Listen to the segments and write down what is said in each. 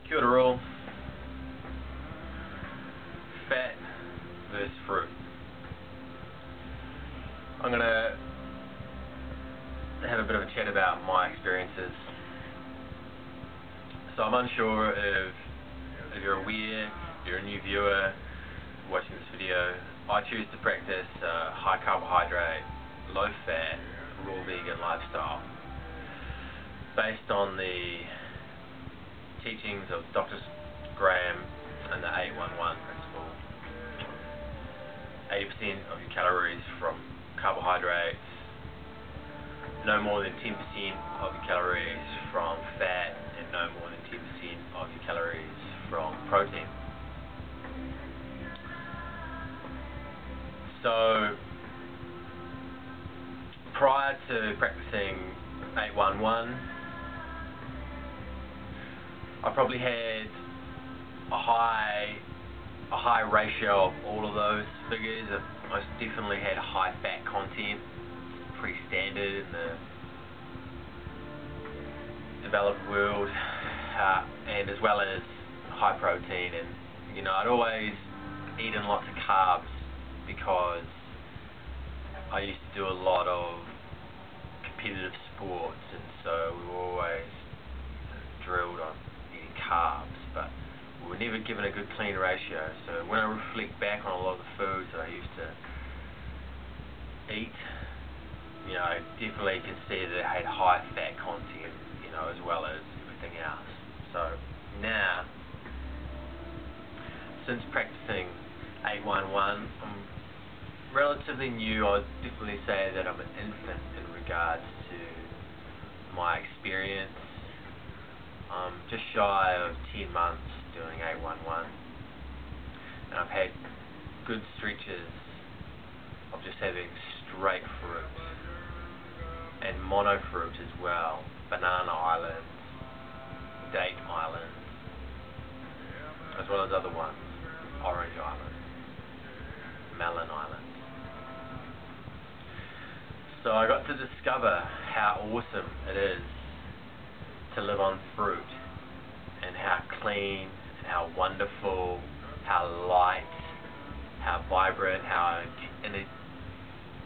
Kia ora all. Fat versus fruit. I'm going to have a bit of a chat about my experiences. So I'm unsure if you're aware, if you're a new viewer watching this video. I choose to practice high carbohydrate, low fat, raw vegan lifestyle based on the teachings of Dr. Graham and the 8-1-1 principle. 80% of your calories from carbohydrates, no more than 10% of your calories from fat, and no more than 10% of your calories from protein. So, prior to practicing 8-1-1, I probably had a high ratio of all of those figures. I most definitely had high fat content, pretty standard in the developed world, and as well as high protein. And I'd always eaten lots of carbs because I used to do a lot of competitive sports, and so we were always drilled on eating carbs, but we were never given a good clean ratio. So when I reflect back on a lot of the foods that I used to eat, I definitely can see that it had high fat content, as well as everything else. So now, since practicing 8-1-1, I'm relatively new. I'd definitely say that I'm an infant in regards to my experience. I'm just shy of 10 months doing 8-1-1, and I've had good stretches of just having straight fruit and mono fruit as well, banana islands, date islands, as well as other ones, orange islands, melon islands. So I got to discover how awesome it is to live on fruit, and how clean, and how wonderful, how light, how vibrant, how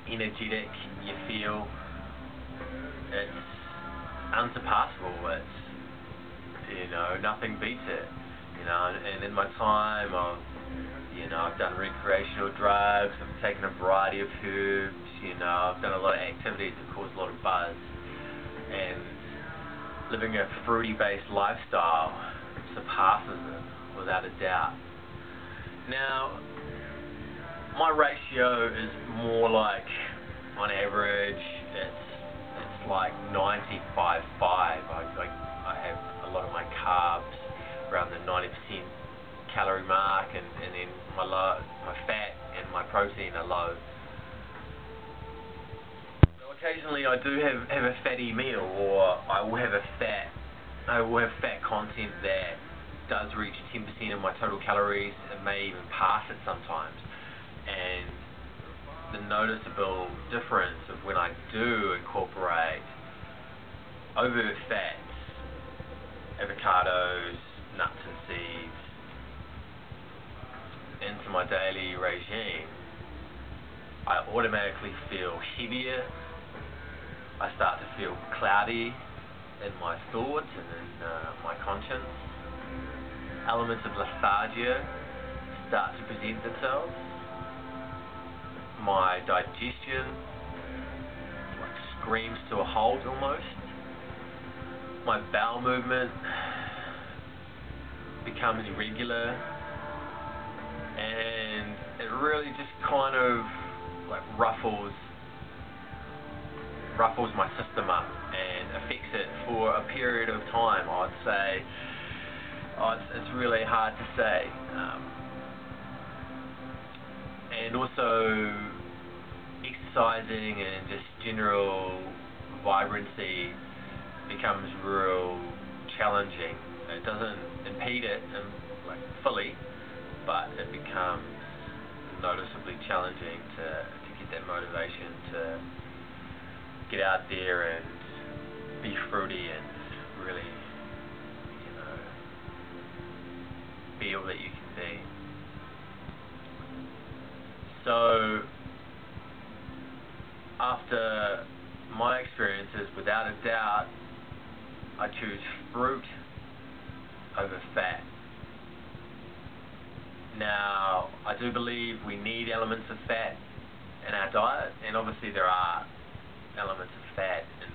energetic you feel. It's unsurpassable. It's, nothing beats it. And in my time, I've done recreational drugs, I've taken a variety of herbs, I've done a lot of activities that cause a lot of buzz, and living a fruity-based lifestyle surpasses it, without a doubt. Now, my ratio is more like, on average, it's like 95-5. I have a lot of my carbs around the 90% calorie mark, and then my fat and my protein are low. So occasionally I do have a fatty meal, or I will have fat content that does reach 10% of my total calories. It may even pass it sometimes. And the noticeable difference of when I do incorporate overt fats, avocados, nuts and seeds, into my daily regime, I automatically feel heavier. I start to feel cloudy in my thoughts and in my conscience. Elements of lethargia start to present themselves. My digestion screams to a halt almost. My bowel movement becomes irregular, and it really just kind of ruffles my system up and affects it for a period of time. I'd say it's really hard to say. And also, exercising and just general vibrancy becomes real challenging. It doesn't impede it fully, but it becomes noticeably challenging to get that motivation to get out there and be fruity and really, So after my experiences, without a doubt, I choose fruit over fat. Now, I do believe we need elements of fat in our diet, and obviously there are elements of fat in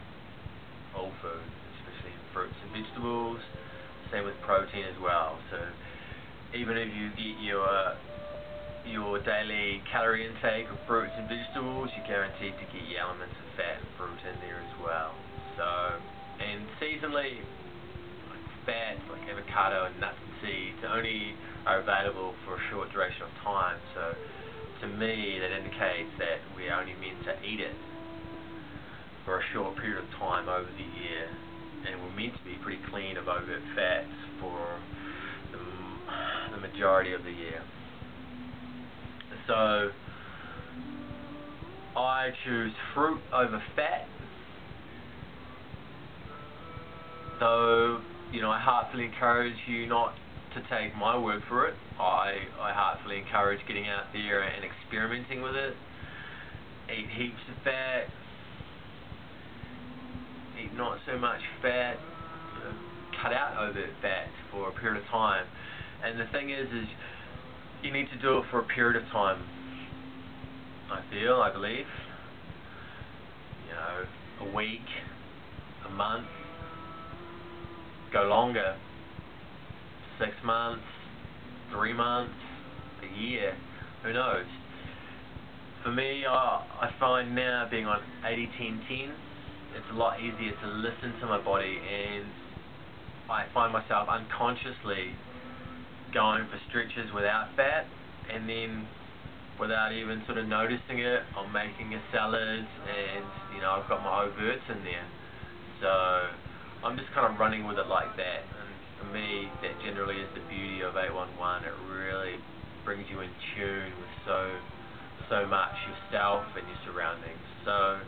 all food, especially in fruits and vegetables. Same with protein as well. So even if you get your daily calorie intake of fruits and vegetables, you're guaranteed to get your elements of fat and fruit in there as well. So, and seasonally, like fats like avocado and nuts and seeds only are available for a short duration of time. So to me, that indicates that we're only meant to eat it for a short period of time over the year, and we're meant to be pretty clean of overt fats for the majority of the year. So I choose fruit over fat. Though, I heartfully encourage you not to take my word for it. I heartfully encourage getting out there and experimenting with it. Eat heaps of fat. Eat not so much fat. Cut out overt fats for a period of time. And the thing is you need to do it for a period of time. I believe, a week, a month, go longer, 6 months, 3 months, a year, who knows. For me, I find now being on 80-10-10, it's a lot easier to listen to my body, and I find myself unconsciously going for stretches without fat, and then without even sort of noticing it, I'm making a salad, and I've got my overts in there. So I'm just kind of running with it like that, and for me, that generally is the beauty of 811. It really brings you in tune with so much yourself and your surroundings. So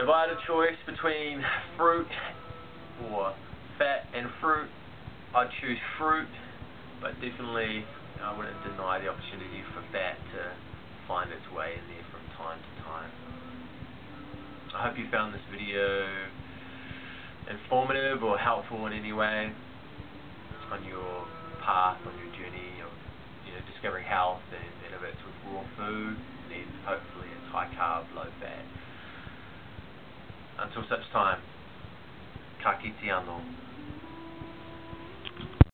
if I had a choice between fruit or fat and fruit, I'd choose fruit, but definitely I wouldn't deny the opportunity for fat to find its way in there from time to time. I hope you found this video informative or helpful in any way on your path, on your journey of discovering health and benefits with raw food, and hopefully it's high carb, low fat. Until such time, ka kite anō.